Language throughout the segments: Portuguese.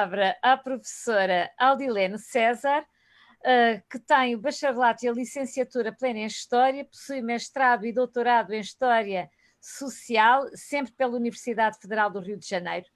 palavra à professora Audilene César, que tem o bacharelato e a licenciatura plena em História, possui mestrado e doutorado em História Social, sempre pela Universidade Federal do Rio de Janeiro.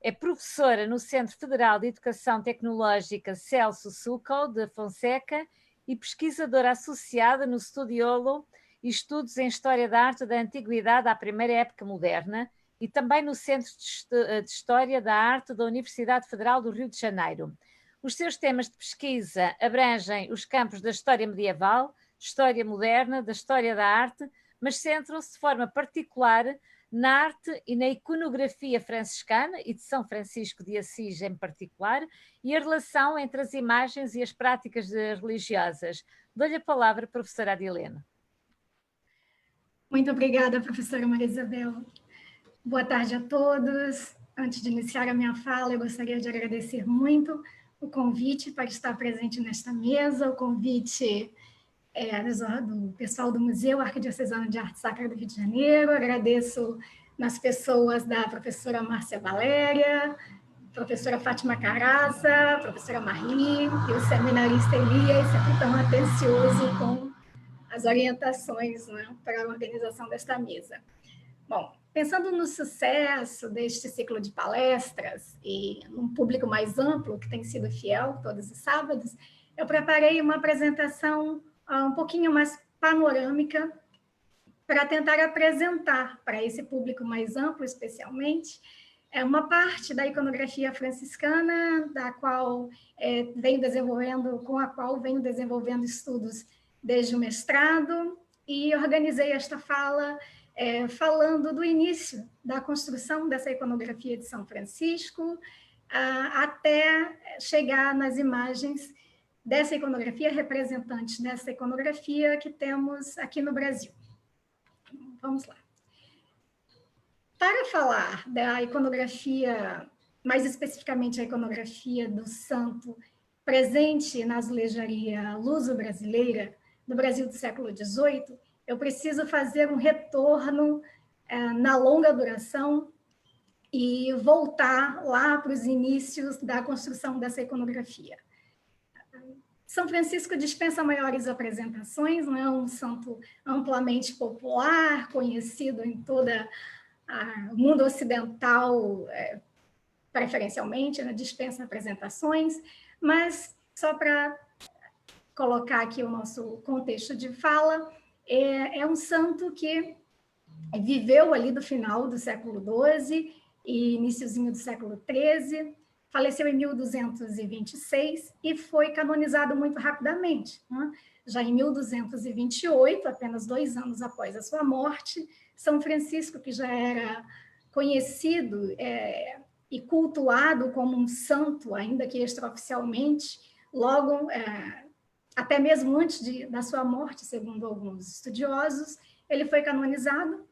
É professora no Centro Federal de Educação Tecnológica Celso Sokol de Fonseca e pesquisadora associada no Studiolo e Estudos em História da Arte da Antiguidade à Primeira Época Moderna e também no Centro de História da Arte da Universidade Federal do Rio de Janeiro. Os seus temas de pesquisa abrangem os campos da história medieval, história moderna, da história da arte, mas centram-se de forma particular na arte e na iconografia franciscana e de São Francisco de Assis em particular, e a relação entre as imagens e as práticas religiosas. Dou-lhe a palavra, professora Adilene. Muito obrigada, professora Maria Isabel. Boa tarde a todos. Antes de iniciar a minha fala, eu gostaria de agradecer muito o convite para estar presente nesta mesa, o convite do pessoal do Museu Arquidiocesano de Arte Sacra do Rio de Janeiro. Agradeço nas pessoas da professora Márcia Valéria, professora Fátima Caraça, professora Marli e o seminarista Elias, sempre tão atencioso com as orientações, né, para a organização desta mesa. Bom, pensando no sucesso deste ciclo de palestras e num público mais amplo, que tem sido fiel todos os sábados, eu preparei uma apresentação um pouquinho mais panorâmica para tentar apresentar para esse público mais amplo, especialmente, uma parte da iconografia franciscana, da qual com a qual venho desenvolvendo estudos desde o mestrado, e organizei esta fala falando do início da construção dessa iconografia de São Francisco, até chegar nas imagens dessa iconografia, representantes dessa iconografia que temos aqui no Brasil. Vamos lá. Para falar da iconografia, mais especificamente a iconografia do santo presente na azulejaria luso-brasileira do Brasil do século XVIII, eu preciso fazer um retorno na longa duração e voltar lá para os inícios da construção dessa iconografia. São Francisco dispensa maiores apresentações, não é um santo amplamente popular, conhecido em todo o mundo ocidental, preferencialmente, né, dispensa apresentações, mas só para colocar aqui o nosso contexto de fala, é um santo que viveu ali do final do século XII e iniciozinho do século XIII, faleceu em 1226 e foi canonizado muito rapidamente, né? Já em 1228, apenas 2 anos após a sua morte, São Francisco, que já era conhecido e cultuado como um santo, ainda que extraoficialmente, logo, até mesmo antes da sua morte, segundo alguns estudiosos, ele foi canonizado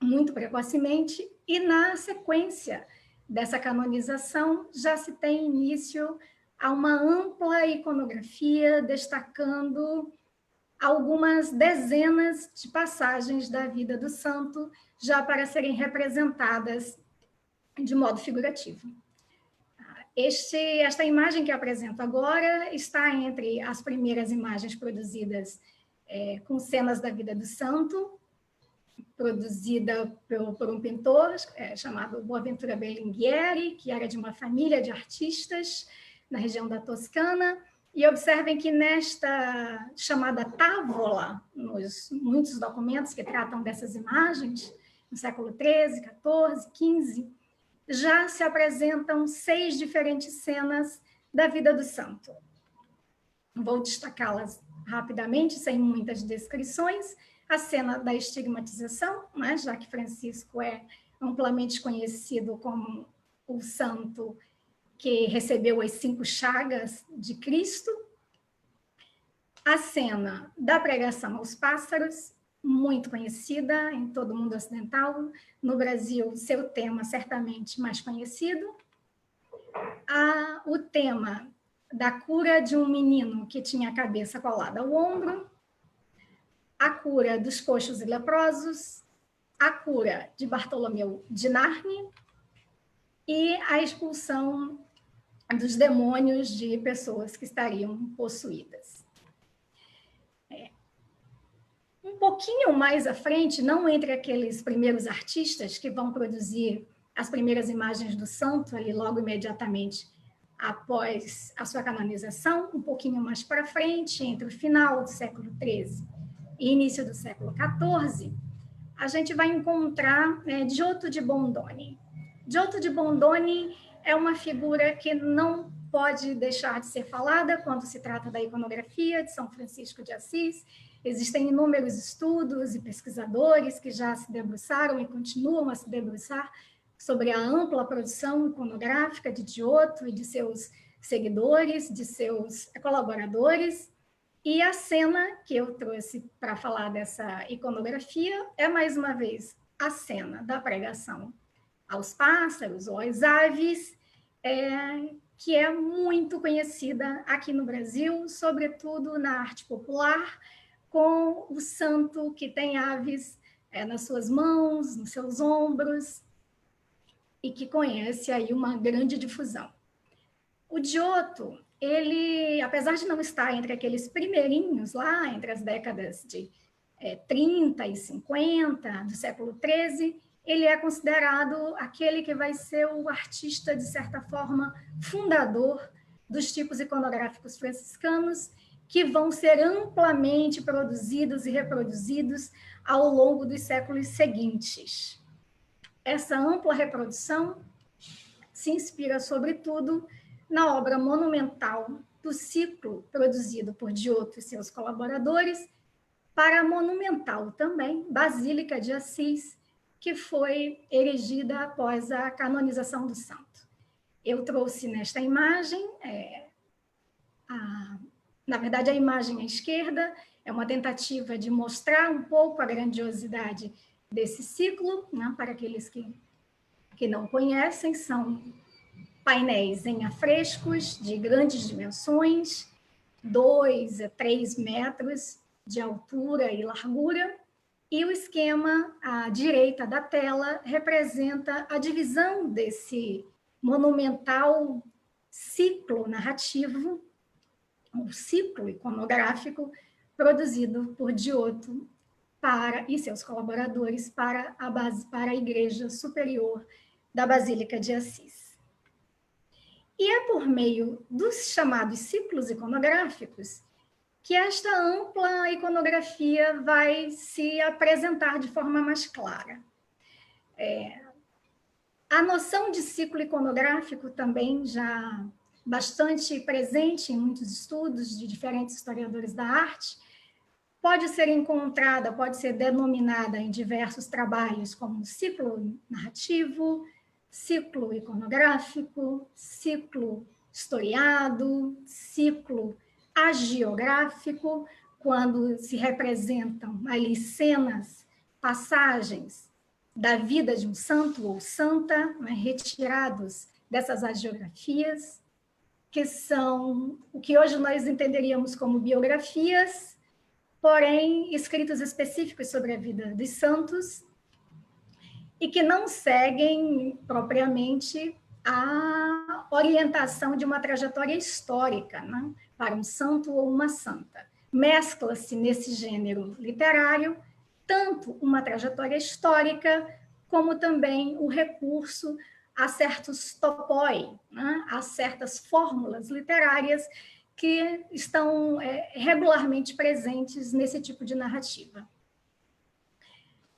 muito precocemente, e na sequência dessa canonização já se tem início a uma ampla iconografia destacando algumas dezenas de passagens da vida do santo já para serem representadas de modo figurativo. Esta imagem que eu apresento agora está entre as primeiras imagens produzidas com cenas da vida do santo, produzida por um pintor chamado Boaventura Berlinghieri, que era de uma família de artistas na região da Toscana. E observem que nesta chamada távola, nos muitos documentos que tratam dessas imagens, no século XIII, XIV, XV, já se apresentam 6 diferentes cenas da vida do santo. Vou destacá-las rapidamente, sem muitas descrições. A cena da estigmatização, né, já que Francisco é amplamente conhecido como o santo que recebeu as 5 chagas de Cristo. A cena da pregação aos pássaros, muito conhecida em todo o mundo ocidental. No Brasil, seu tema certamente mais conhecido. O tema da cura de um menino que tinha a cabeça colada ao ombro, a cura dos coxos e leprosos, a cura de Bartolomeu de Narni e a expulsão dos demônios de pessoas que estariam possuídas. Um pouquinho mais à frente, não entre aqueles primeiros artistas que vão produzir as primeiras imagens do santo, ali logo imediatamente após a sua canonização, um pouquinho mais para frente, entre o final do século XIII e início do século XIV, a gente vai encontrar Giotto de Bondone. Giotto de Bondone é uma figura que não pode deixar de ser falada quando se trata da iconografia de São Francisco de Assis. Existem inúmeros estudos e pesquisadores que já se debruçaram e continuam a se debruçar sobre a ampla produção iconográfica de Giotto e de seus seguidores, de seus colaboradores. E a cena que eu trouxe para falar dessa iconografia é, mais uma vez, a cena da pregação aos pássaros ou às aves, que é muito conhecida aqui no Brasil, sobretudo na arte popular, com o santo que tem aves nas suas mãos, nos seus ombros, e que conhece aí uma grande difusão. O Giotto, ele, apesar de não estar entre aqueles primeirinhos lá, entre as décadas de 30 e 50 do século XIII, ele é considerado aquele que vai ser o artista, de certa forma, fundador dos tipos iconográficos franciscanos, que vão ser amplamente produzidos e reproduzidos ao longo dos séculos seguintes. Essa ampla reprodução se inspira, sobretudo, na obra monumental do ciclo produzido por Giotto e seus colaboradores, para a monumental também Basílica de Assis, que foi erigida após a canonização do santo. Eu trouxe nesta imagem, na verdade, a imagem à esquerda é uma tentativa de mostrar um pouco a grandiosidade desse ciclo, né, para aqueles que não conhecem, são painéis em afrescos de grandes dimensões, 2 a 3 metros de altura e largura, e o esquema à direita da tela representa a divisão desse monumental ciclo narrativo, um ciclo iconográfico produzido por Giotto e seus colaboradores para a Igreja Superior da Basílica de Assis. E é por meio dos chamados ciclos iconográficos que esta ampla iconografia vai se apresentar de forma mais clara. A noção de ciclo iconográfico também já bastante presente em muitos estudos de diferentes historiadores da arte, pode ser encontrada, pode ser denominada em diversos trabalhos como ciclo narrativo, ciclo iconográfico, ciclo historiado, ciclo hagiográfico, quando se representam ali cenas, passagens da vida de um santo ou santa, né, retirados dessas hagiografias, que são o que hoje nós entenderíamos como biografias, porém escritos específicos sobre a vida dos santos e que não seguem propriamente a orientação de uma trajetória histórica, né, para um santo ou uma santa. Mescla-se nesse gênero literário tanto uma trajetória histórica como também o recurso a certos topoi, né, a certas fórmulas literárias que estão regularmente presentes nesse tipo de narrativa.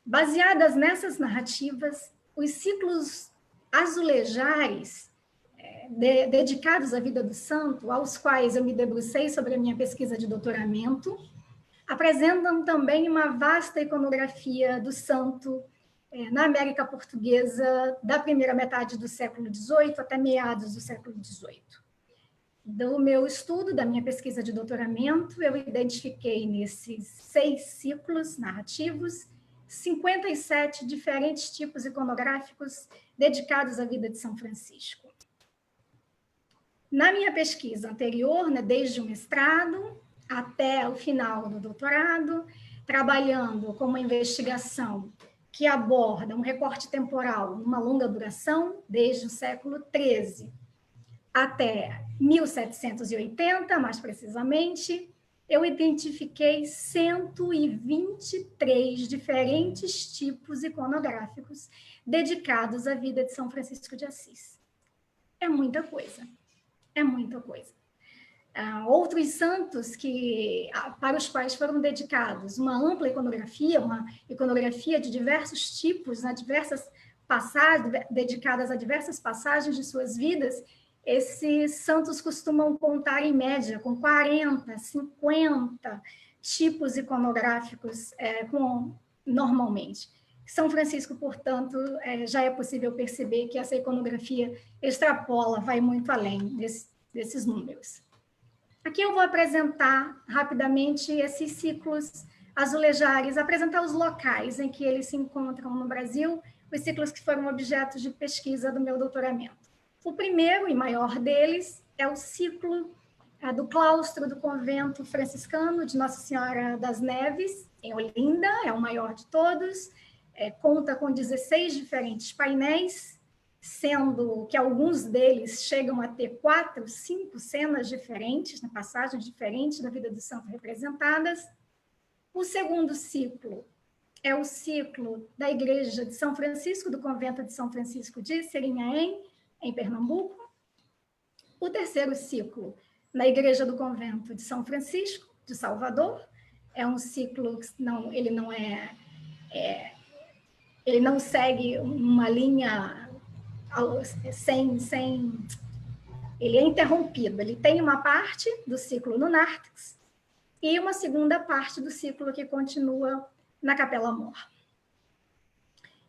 Baseadas nessas narrativas, os ciclos azulejares dedicados à vida do santo, aos quais eu me debrucei sobre a minha pesquisa de doutoramento, apresentam também uma vasta iconografia do santo na América Portuguesa da primeira metade do século XVIII até meados do século XVIII. Do meu estudo, da minha pesquisa de doutoramento, eu identifiquei nesses 6 ciclos narrativos 57 diferentes tipos iconográficos dedicados à vida de São Francisco. Na minha pesquisa anterior, né, desde o mestrado até o final do doutorado, trabalhando com uma investigação que aborda um recorte temporal numa longa duração, desde o século XIII até 1780, mais precisamente, eu identifiquei 123 diferentes tipos iconográficos dedicados à vida de São Francisco de Assis. É muita coisa, é muita coisa. Outros santos para os quais foram dedicados uma ampla iconografia, uma iconografia de diversos tipos, né, diversas passagens, dedicadas a diversas passagens de suas vidas, esses santos costumam contar, em média, com 40, 50 tipos iconográficos normalmente. São Francisco, portanto, já é possível perceber que essa iconografia extrapola, vai muito além desses números. Aqui eu vou apresentar rapidamente esses ciclos azulejares, apresentar os locais em que eles se encontram no Brasil, os ciclos que foram objeto de pesquisa do meu doutoramento. O primeiro e maior deles é o ciclo do claustro do convento franciscano de Nossa Senhora das Neves, em Olinda, é o maior de todos, conta com 16 diferentes painéis, sendo que alguns deles chegam a ter 4, 5 cenas diferentes, passagens diferentes da vida do santo representadas. O segundo ciclo é o ciclo da igreja de São Francisco, do convento de São Francisco de Serinhaém, em Pernambuco. O terceiro ciclo, na igreja do convento de São Francisco, de Salvador, é um ciclo que ele não segue uma linha ele é interrompido, ele tem uma parte do ciclo no Nártex e uma segunda parte do ciclo que continua na Capela Mor.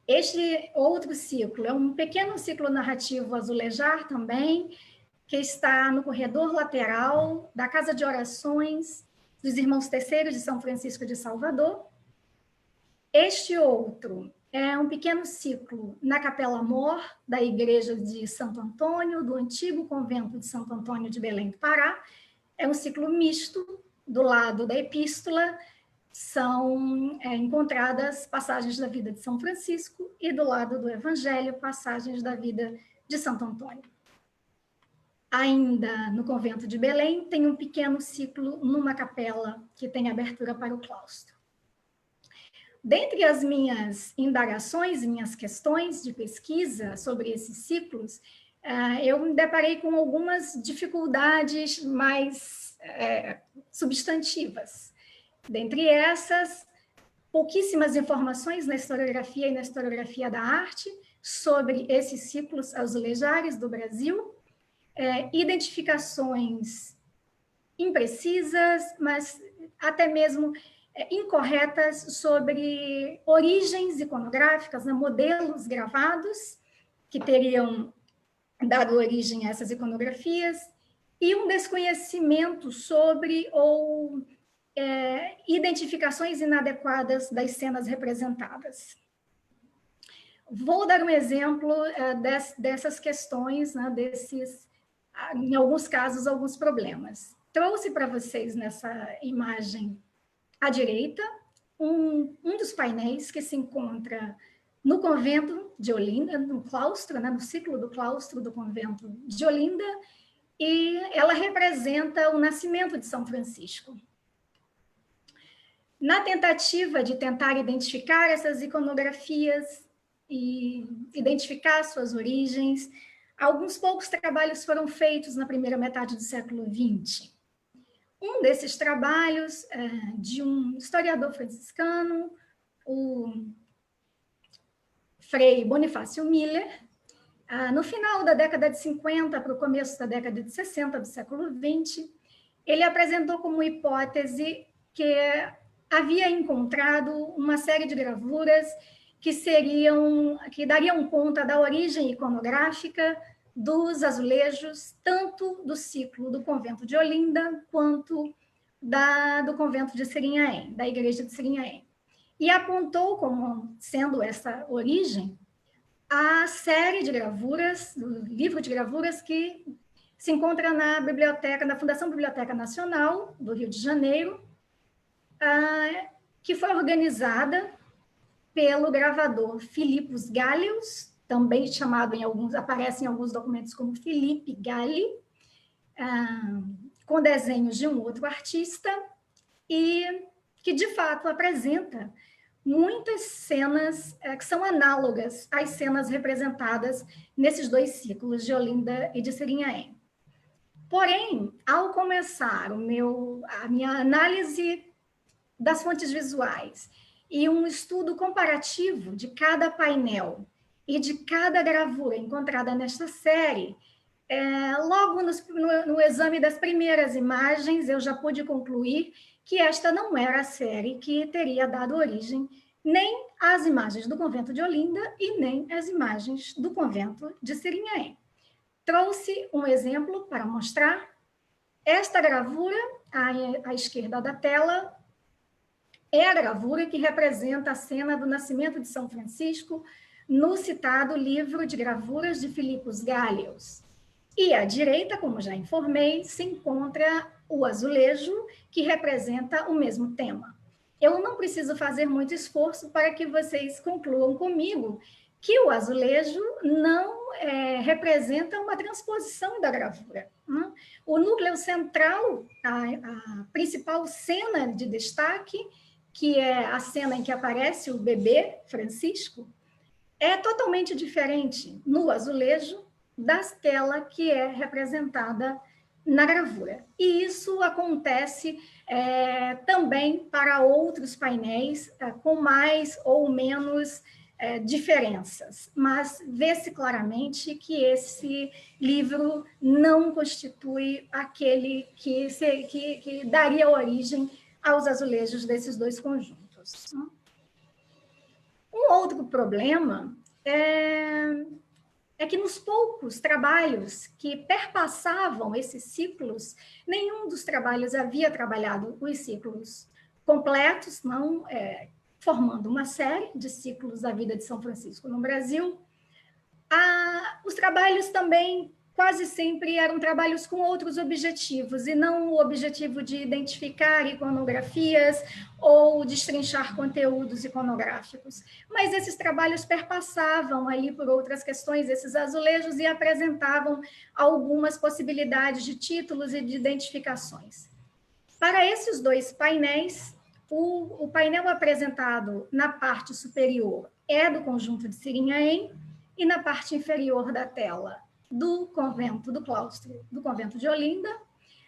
Este outro ciclo é um pequeno ciclo narrativo azulejar também, que está no corredor lateral da Casa de Orações dos Irmãos Terceiros de São Francisco de Salvador. Este outro é um pequeno ciclo na Capela Mor, da Igreja de Santo Antônio, do antigo convento de Santo Antônio de Belém do Pará. É um ciclo misto, do lado da Epístola são encontradas passagens da vida de São Francisco e do lado do Evangelho, passagens da vida de Santo Antônio. Ainda no convento de Belém, tem um pequeno ciclo numa capela que tem abertura para o claustro. Dentre as minhas indagações, minhas questões de pesquisa sobre esses ciclos, eu me deparei com algumas dificuldades mais substantivas. Dentre essas, pouquíssimas informações na historiografia e na historiografia da arte sobre esses ciclos azulejares do Brasil, identificações imprecisas, mas até mesmo incorretas sobre origens iconográficas, né, modelos gravados que teriam dado origem a essas iconografias, e um desconhecimento sobre ou identificações inadequadas das cenas representadas. Vou dar um exemplo dessas questões, né, em alguns casos, alguns problemas. Trouxe para vocês nessa imagem à direita um dos painéis que se encontra no convento de Olinda, no claustro, né, no ciclo do claustro do convento de Olinda, e ela representa o nascimento de São Francisco. Na tentativa de tentar identificar essas iconografias e identificar suas origens, alguns poucos trabalhos foram feitos na primeira metade do século XX. Um desses trabalhos de um historiador franciscano, o Frei Bonifácio Miller, no final da década de 50 para o começo da década de 60 do século XX, ele apresentou como hipótese que havia encontrado uma série de gravuras que dariam conta da origem iconográfica dos azulejos, tanto do ciclo do convento de Olinda, quanto do convento de Serinhaém, da igreja de Serinhaém. E apontou como sendo essa origem a série de gravuras, do livro de gravuras que se encontra na biblioteca, na Fundação Biblioteca Nacional do Rio de Janeiro, que foi organizada pelo gravador Filipos Gallius também chamado aparece em alguns documentos como Felipe Galli, com desenhos de um outro artista, e que, de fato, apresenta muitas cenas que são análogas às cenas representadas nesses dois ciclos, de Olinda e de Serinhaém. Porém, ao começar a minha análise das fontes visuais e um estudo comparativo de cada painel e de cada gravura encontrada nesta série, logo no exame das primeiras imagens, eu já pude concluir que esta não era a série que teria dado origem nem às imagens do convento de Olinda e nem às imagens do convento de Serinhaém. Trouxe um exemplo para mostrar. Esta gravura, à esquerda da tela, é a gravura que representa a cena do nascimento de São Francisco no citado livro de gravuras de Filipos Gallius. E à direita, como já informei, se encontra o azulejo, que representa o mesmo tema. Eu não preciso fazer muito esforço para que vocês concluam comigo que o azulejo não representa uma transposição da gravura. Né? O núcleo central, a principal cena de destaque, que é a cena em que aparece o bebê Francisco, é totalmente diferente no azulejo da tela que é representada na gravura. E isso acontece também para outros painéis com mais ou menos diferenças, mas vê-se claramente que esse livro não constitui aquele que daria origem aos azulejos desses dois conjuntos. Um outro problema é que nos poucos trabalhos que perpassavam esses ciclos, nenhum dos trabalhos havia trabalhado os ciclos completos, não formando uma série de ciclos da vida de São Francisco no Brasil. Os trabalhos também quase sempre eram trabalhos com outros objetivos, e não o objetivo de identificar iconografias ou destrinchar conteúdos iconográficos. Mas esses trabalhos perpassavam ali por outras questões, esses azulejos, e apresentavam algumas possibilidades de títulos e de identificações. Para esses dois painéis, o painel apresentado na parte superior é do conjunto de Serinhaém, e na parte inferior da tela do convento do claustro do convento de Olinda,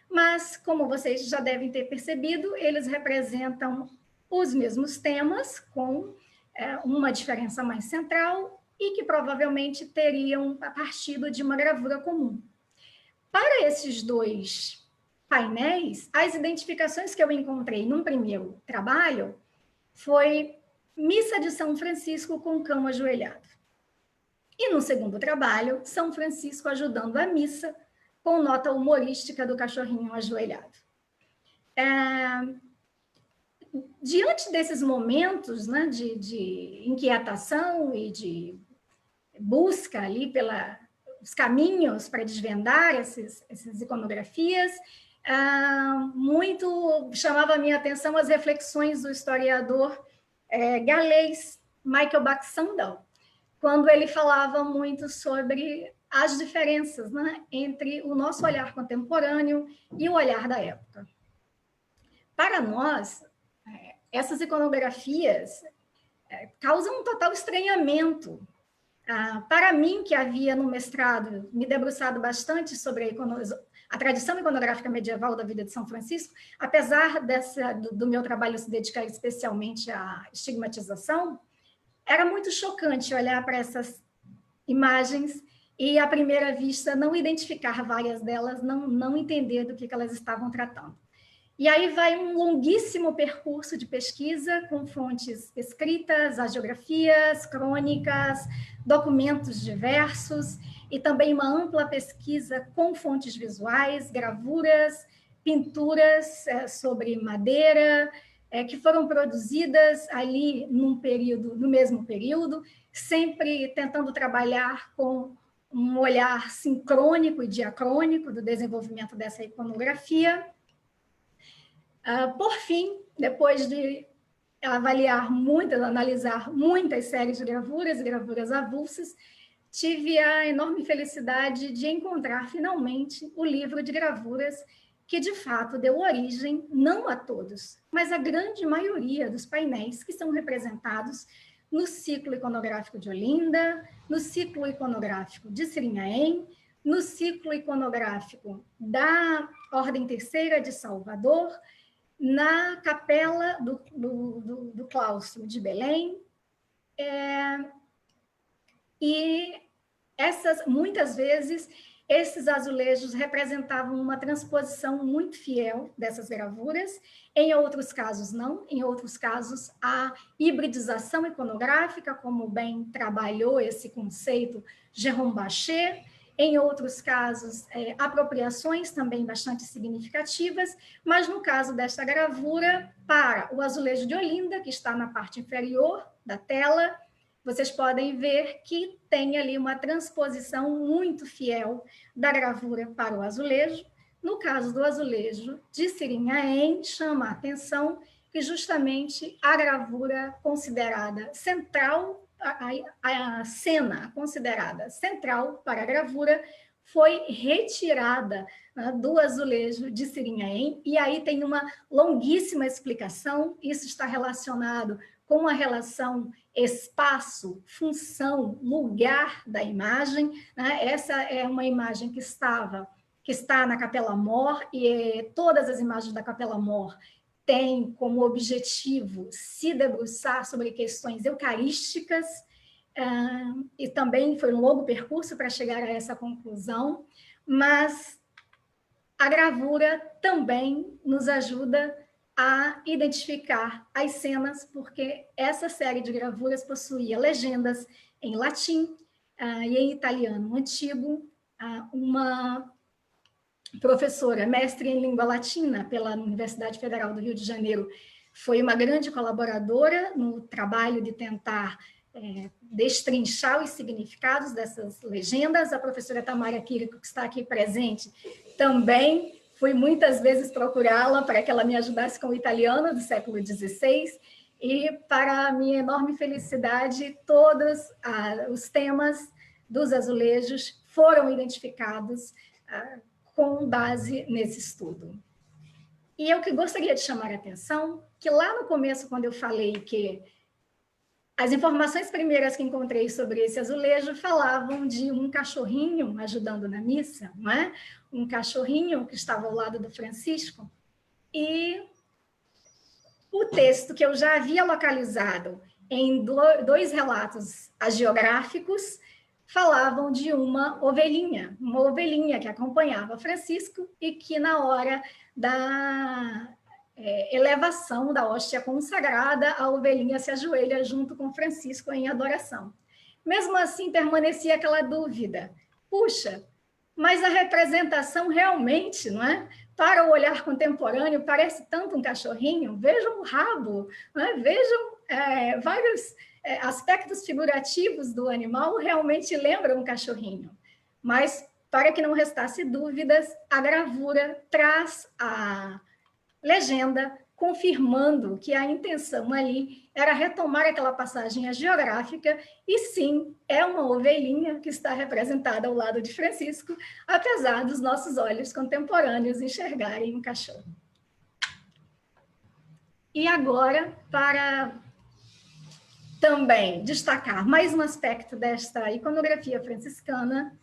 mas, como vocês já devem ter percebido, eles representam os mesmos temas, com uma diferença mais central, e que provavelmente teriam partido de uma gravura comum. Para esses dois painéis, as identificações que eu encontrei num primeiro trabalho foi Missa de São Francisco com cão ajoelhado. E no segundo trabalho, São Francisco ajudando a missa, com nota humorística do cachorrinho ajoelhado. Diante desses momentos, né, de inquietação e de busca ali pelos caminhos para desvendar essas iconografias, muito chamava a minha atenção as reflexões do historiador galês Michael Baxandall, quando ele falava muito sobre as diferenças, né, entre o nosso olhar contemporâneo e o olhar da época. Para nós, essas iconografias causam um total estranhamento. Para mim, que havia no mestrado me debruçado bastante sobre a tradição iconográfica medieval da vida de São Francisco, apesar do meu trabalho se dedicar especialmente à estigmatização, era muito chocante olhar para essas imagens e, à primeira vista, não identificar várias delas, não entender do que elas estavam tratando. E aí vai um longuíssimo percurso de pesquisa com fontes escritas, agiografias, crônicas, documentos diversos, e também uma ampla pesquisa com fontes visuais, gravuras, pinturas sobre madeira, que foram produzidas ali no mesmo período, sempre tentando trabalhar com um olhar sincrônico e diacrônico do desenvolvimento dessa iconografia. Por fim, depois de analisar muitas séries de gravuras e gravuras avulsas, tive a enorme felicidade de encontrar finalmente o livro de gravuras que, de fato, deu origem, não a todos, mas à grande maioria dos painéis que são representados no ciclo iconográfico de Olinda, no ciclo iconográfico de Sirinhaém, no ciclo iconográfico da Ordem Terceira de Salvador, na capela do claustro de Belém, e muitas vezes, esses azulejos representavam uma transposição muito fiel dessas gravuras, em outros casos não, em outros casos a hibridização iconográfica, como bem trabalhou esse conceito Jérôme Bachet, em outros casos apropriações também bastante significativas, mas no caso desta gravura, para o azulejo de Olinda, que está na parte inferior da tela, vocês podem ver que tem ali uma transposição muito fiel da gravura para o azulejo. No caso do azulejo de Sirinhaém, chama a atenção que justamente a gravura considerada central, a cena considerada central para a gravura, foi retirada, né, do azulejo de Sirinhaém, e aí tem uma longuíssima explicação. Isso está relacionado com a relação espaço, função, lugar da imagem, né? Essa é uma imagem que está na Capela Mor, e todas as imagens da Capela Mor têm como objetivo se debruçar sobre questões eucarísticas, e também foi um longo percurso para chegar a essa conclusão, mas a gravura também nos ajuda a identificar as cenas, porque essa série de gravuras possuía legendas em latim e em italiano antigo. Uma professora, mestre em língua latina pela Universidade Federal do Rio de Janeiro, foi uma grande colaboradora no trabalho de tentar destrinchar os significados dessas legendas. A professora Tamara Quirico, que está aqui presente, também fui muitas vezes procurá-la para que ela me ajudasse com o italiano do século XVI, e, para a minha enorme felicidade, todos os temas dos azulejos foram identificados com base nesse estudo. E eu que gostaria de chamar a atenção que lá no começo, quando eu falei que as informações primeiras que encontrei sobre esse azulejo falavam de um cachorrinho ajudando na missa, não é? Um cachorrinho que estava ao lado do Francisco, e o texto que eu já havia localizado em dois relatos hagiográficos falavam de uma ovelhinha que acompanhava Francisco e que, na hora da elevação da hóstia consagrada, a ovelhinha se ajoelha junto com Francisco em adoração. Mesmo assim, permanecia aquela dúvida: puxa, mas a representação realmente, não é? Para o olhar contemporâneo, parece tanto um cachorrinho. Vejam o rabo, não é? Vejam vários aspectos figurativos do animal, realmente lembram um cachorrinho. Mas, para que não restasse dúvidas, a gravura traz a legenda confirmando que a intenção ali era retomar aquela passagem hagiográfica, e sim, é uma ovelhinha que está representada ao lado de Francisco, apesar dos nossos olhos contemporâneos enxergarem um cachorro. E agora, para também destacar mais um aspecto desta iconografia franciscana,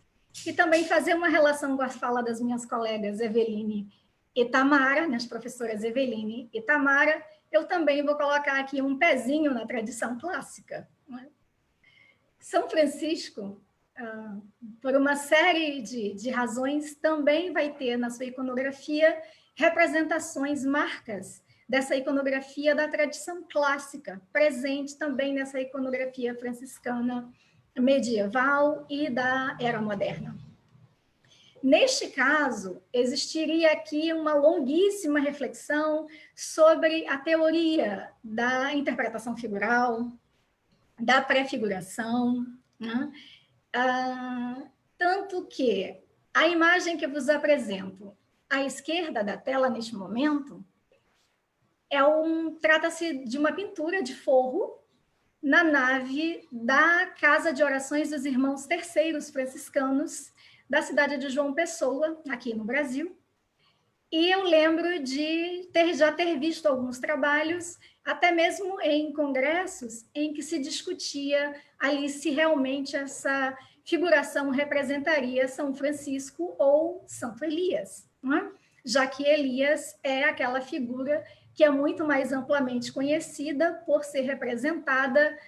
e também fazer uma relação com a fala das minhas colegas Eveline e Tamara, minhas professoras Eveline e Tamara, eu também vou colocar aqui um pezinho na tradição clássica. Não é? São Francisco, por uma série de razões, também vai ter na sua iconografia representações, marcas dessa iconografia da tradição clássica, presente também nessa iconografia franciscana medieval e da era moderna. Neste caso, existiria aqui uma longuíssima reflexão sobre a teoria da interpretação figural, da prefiguração, né? Tanto que a imagem que eu vos apresento à esquerda da tela neste momento trata-se de uma pintura de forro na nave da Casa de Orações dos Irmãos Terceiros Franciscanos, da cidade de João Pessoa, aqui no Brasil. E eu lembro de já ter visto alguns trabalhos, até mesmo em congressos, em que se discutia ali se realmente essa figuração representaria São Francisco ou Santo Elias, não é? Já que Elias é aquela figura que é muito mais amplamente conhecida por ser representada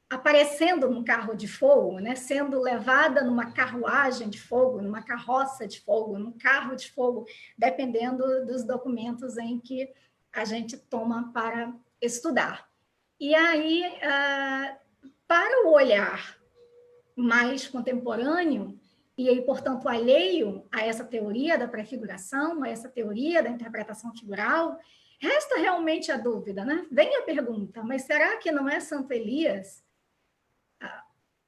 aparecendo num carro de fogo, né? Sendo levada numa carruagem de fogo, numa carroça de fogo, num carro de fogo, dependendo dos documentos em que a gente toma para estudar. E aí, para o olhar mais contemporâneo, e aí, portanto, alheio a essa teoria da prefiguração, a essa teoria da interpretação figural, resta realmente a dúvida, né? Vem a pergunta, mas será que não é Santo Elias?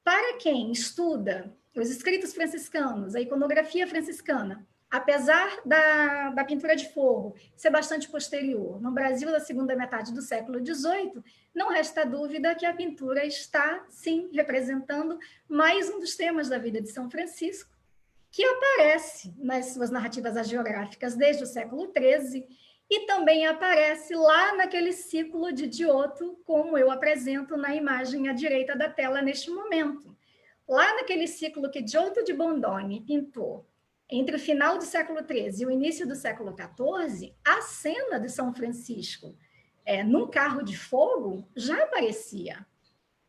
Para quem estuda os escritos franciscanos, a iconografia franciscana, apesar da pintura de fogo ser bastante posterior, no Brasil da segunda metade do século XVIII, não resta dúvida que a pintura está, sim, representando mais um dos temas da vida de São Francisco, que aparece nas suas narrativas hagiográficas desde o século XIII e também aparece lá naquele ciclo de Giotto, como eu apresento na imagem à direita da tela neste momento. Lá naquele ciclo que Giotto de Bondone pintou entre o final do século XIII e o início do século XIV, a cena de São Francisco num carro de fogo já aparecia.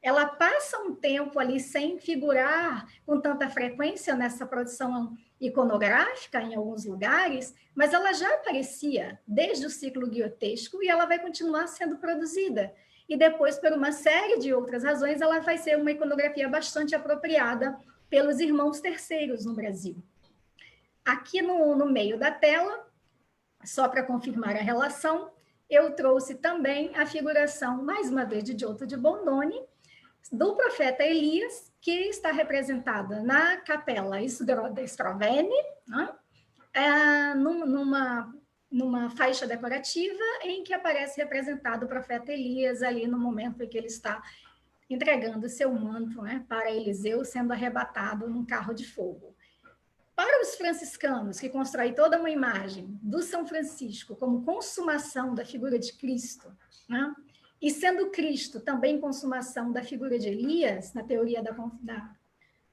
Ela passa um tempo ali sem figurar com tanta frequência nessa produção iconográfica em alguns lugares, mas ela já aparecia desde o ciclo guiotesco e ela vai continuar sendo produzida. E depois, por uma série de outras razões, ela vai ser uma iconografia bastante apropriada pelos irmãos terceiros no Brasil. Aqui no meio da tela, só para confirmar a relação, eu trouxe também a figuração, mais uma vez, de Giotto de Bondone, do profeta Elias, que está representada na capela Strovene, né? numa faixa decorativa em que aparece representado o profeta Elias ali no momento em que ele está entregando seu manto, né, para Eliseu, sendo arrebatado num carro de fogo. Para os franciscanos, que constroem toda uma imagem do São Francisco como consumação da figura de Cristo, né? E sendo Cristo também consumação da figura de Elias, na teoria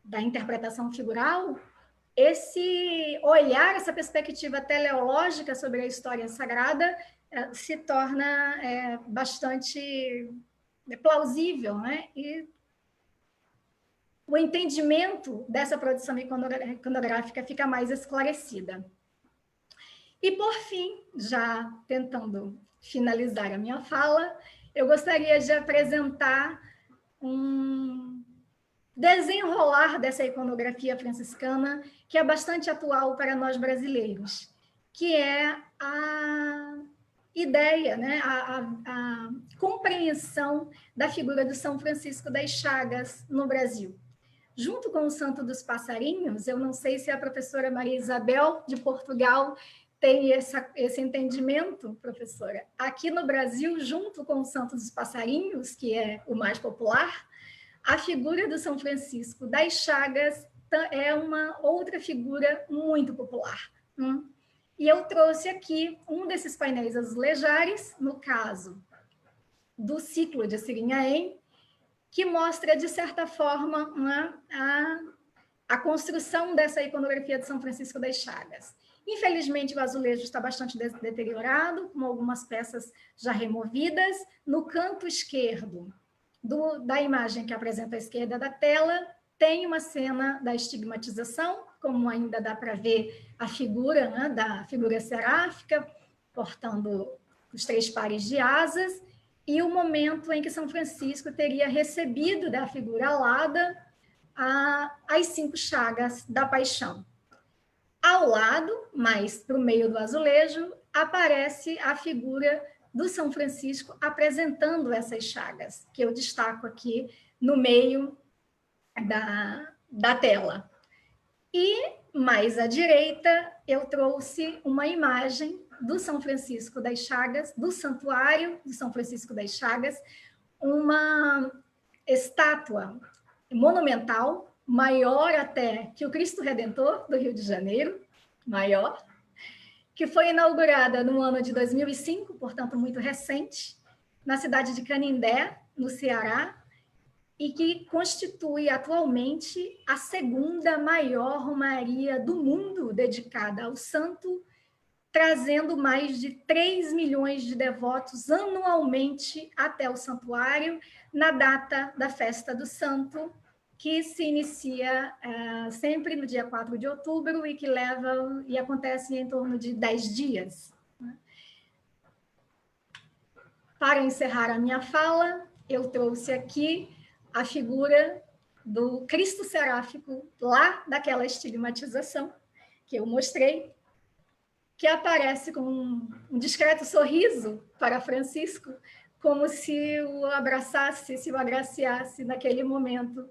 da interpretação figural, esse olhar, essa perspectiva teleológica sobre a história sagrada se torna bastante plausível, né? E o entendimento dessa produção iconográfica fica mais esclarecida. E, por fim, já tentando finalizar a minha fala, eu gostaria de apresentar um desenrolar dessa iconografia franciscana que é bastante atual para nós brasileiros, que é a ideia, né, a compreensão da figura do São Francisco das Chagas no Brasil. Junto com o Santo dos Passarinhos, eu não sei se a professora Maria Isabel, de Portugal, tem esse entendimento, professora. Aqui no Brasil, junto com o Santo dos Passarinhos, que é o mais popular, a figura do São Francisco das Chagas é uma outra figura muito popular. E eu trouxe aqui um desses painéis azulejares, no caso do ciclo de Sirinhaém, que mostra, de certa forma, a construção dessa iconografia de São Francisco das Chagas. Infelizmente, o azulejo está bastante deteriorado, com algumas peças já removidas. No canto esquerdo da imagem que apresenta à esquerda da tela, tem uma cena da estigmatização, como ainda dá para ver a figura, né, da figura seráfica, portando os 3 pares de asas, e o momento em que São Francisco teria recebido da figura alada as 5 chagas da paixão. Ao lado, mais para o meio do azulejo, aparece a figura do São Francisco apresentando essas chagas, que eu destaco aqui no meio da tela. E, mais à direita, eu trouxe uma imagem do São Francisco das Chagas, do santuário de São Francisco das Chagas, uma estátua monumental, maior até que o Cristo Redentor do Rio de Janeiro, maior, que foi inaugurada no ano de 2005, portanto muito recente, na cidade de Canindé, no Ceará, e que constitui atualmente a segunda maior romaria do mundo dedicada ao santo, trazendo mais de 3 milhões de devotos anualmente até o santuário, na data da festa do santo, que se inicia sempre no dia 4 de outubro e que leva e acontece em torno de 10 dias. Para encerrar a minha fala, eu trouxe aqui a figura do Cristo Seráfico, lá daquela estigmatização que eu mostrei, que aparece com um discreto sorriso para Francisco, como se o abraçasse, se o agraciasse naquele momento,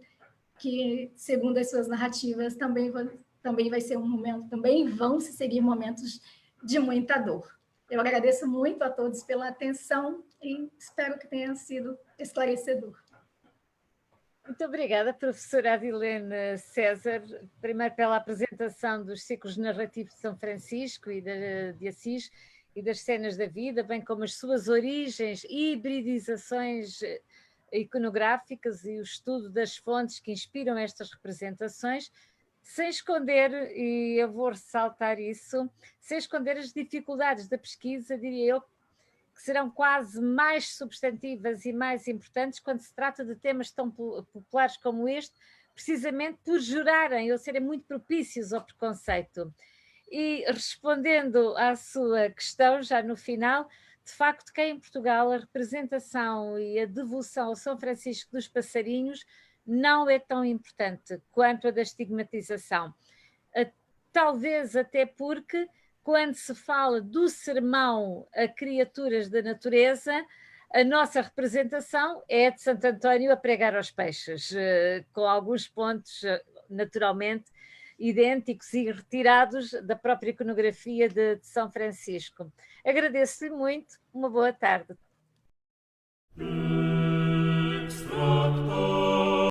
que, segundo as suas narrativas, também vai ser um momento, também vão se seguir momentos de muita dor. Eu agradeço muito a todos pela atenção e espero que tenha sido esclarecedor. Muito obrigada, professora Adilene César, primeiro pela apresentação dos ciclos narrativos de São Francisco e de Assis e das cenas da vida, bem como as suas origens e hibridizações iconográficas e o estudo das fontes que inspiram estas representações, sem esconder, e eu vou ressaltar isso, sem esconder as dificuldades da pesquisa, diria eu, que serão quase mais substantivas e mais importantes quando se trata de temas tão populares como este, precisamente por jurarem ou serem muito propícios ao preconceito. E respondendo à sua questão, já no final, de facto, que em Portugal a representação e a devoção ao São Francisco dos Passarinhos não é tão importante quanto a da estigmatização. Talvez até porque, quando se fala do sermão a criaturas da natureza, a nossa representação é de Santo António a pregar aos peixes, com alguns pontos, naturalmente, idênticos e retirados da própria iconografia de São Francisco. Agradeço-lhe muito, uma boa tarde.